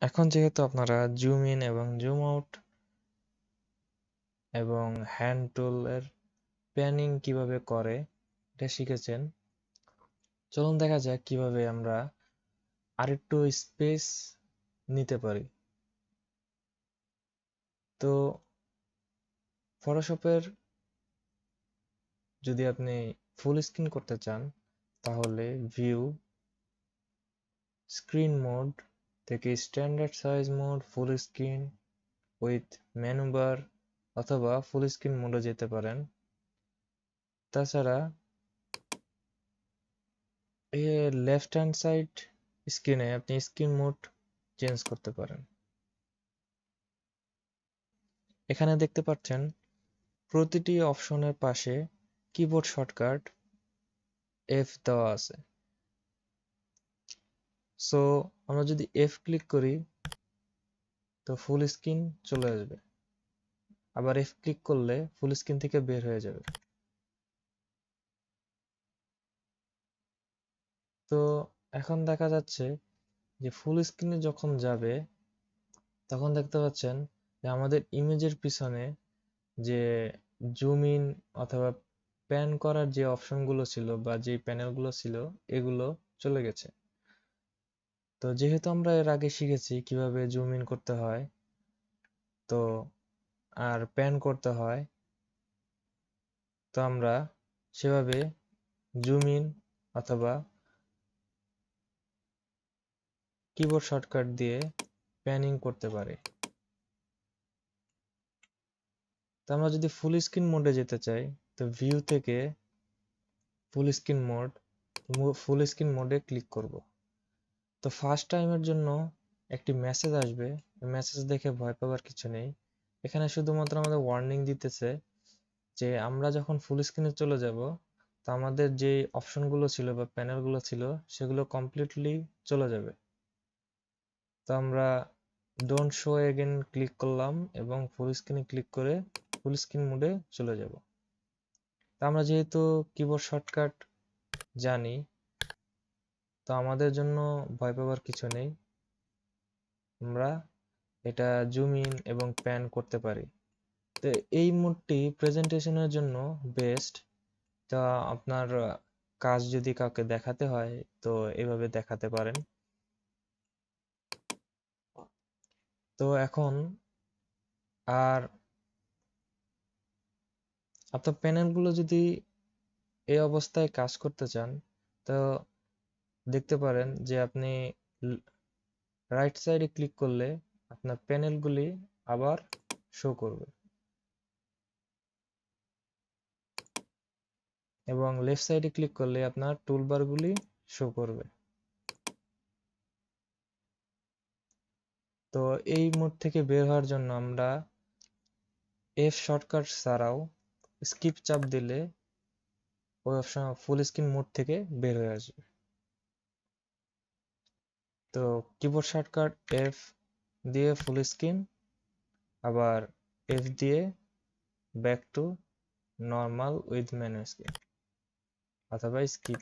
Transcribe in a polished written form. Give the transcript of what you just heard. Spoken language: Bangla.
এখন যেহেতু আপনারা জুম ইন এবং জুম আউট এবং হ্যান্ড টুলের প্যানিং কিভাবে করে এটা শিখেছেন, চলুন দেখা যাক কিভাবে আমরা আরেকটু স্পেস নিতে পারি। তো ফটোশপের যদি আপনি ফুল স্ক্রিন করতে চান তাহলে ভিউ, স্ক্রিন মোড থেকে standard size mode, full screen with menu bar অথবা ফুল স্ক্রিন মোডে যেতে পারেন। তাছাড়া লেফট হ্যান্ড সাইড স্ক্রিনে আপনি স্ক্রিন মোড চেঞ্জ করতে পারেন। এখানে দেখতে পাচ্ছেন প্রতিটি অপশনের পাশে কিবোর্ড শর্টকাট F দেওয়া আছে। সো আমরা যদি F ক্লিক করি তো ফুল স্ক্রিন চলে আসবে, আবার F ক্লিক করলে ফুল স্ক্রিন থেকে বের হয়ে যাবে। তো এখন দেখা যাচ্ছে যে ফুল স্ক্রিনে যখন যাবে তখন দেখতে পাচ্ছেন যে আমাদের ইমেজের পিছনে যে জুম ইন অথবা প্যান করার যে অপশনগুলো ছিল বা যে প্যানেলগুলো ছিল এগুলো চলে গেছে। তো যেহেতু আমরা এর আগে শিখেছি কিভাবে জুম ইন করতে হয় তো আর প্যান করতে হয়, তো আমরা সেভাবে জুম ইন অথবা কিবোর্ড শর্টকাট দিয়ে প্যানিং করতে পারি। তো আমরা যদি ফুল স্ক্রিন মোডে যেতে চাই তো ভিউ থেকে ফুল স্ক্রিন মোডে ক্লিক করব। তো ফার্স্ট টাইমের জন্য একটি মেসেজ আসবে, মেসেজ দেখে ভয় পাওয়ার কিছু নেই। এখানে শুধুমাত্র আমাদের ওয়ার্নিং দিতেছে যে আমরা যখন ফুল স্ক্রিনে চলে যাব তো আমাদের যে অপশনগুলো ছিল বা প্যানেলগুলো ছিল সেগুলো কমপ্লিটলি চলে যাবে। তো আমরা ডোন্ট শো এগেন ক্লিক করলাম এবং ফুল স্ক্রিনে ক্লিক করে ফুল স্ক্রিন মোডে চলে যাব। তো আমরা যেহেতু কিবোর্ড শর্টকাট জানি তো আমাদের জন্য ভয় পাওয়ার কিছু নেই, আমরা এটা জুম ইন এবং প্যান করতে পারি। তো এই মোডটি প্রেজেন্টেশনের জন্য বেস্ট। তা আপনার কাজ যদি কাউকে দেখাতে হয় তো এভাবে দেখাতে পারেন। তো এখন আর আপনার প্যানেলগুলো যদি এই অবস্থায় কাজ করতে চান তো দেখতে পারেন যে আপনি রাইট সাইডে ক্লিক করলে আপনার প্যানেলগুলি আবার শো করবে এবং লেফট সাইডে ক্লিক করলে আপনার টুলবারগুলি শো করবে। তো এই মোড থেকে বের হওয়ার জন্য আমরা F শর্টকাট ছাড়াও স্কিপ চাপ দিলে ওই অপশন ফুল স্ক্রিন মোড থেকে বের হয়ে আসবে। তো কিবোর্ড শর্টকাট F দিয়ে ফুল স্ক্রিন, আবার F দিয়ে back to normal with menu screen অথবা স্কিপ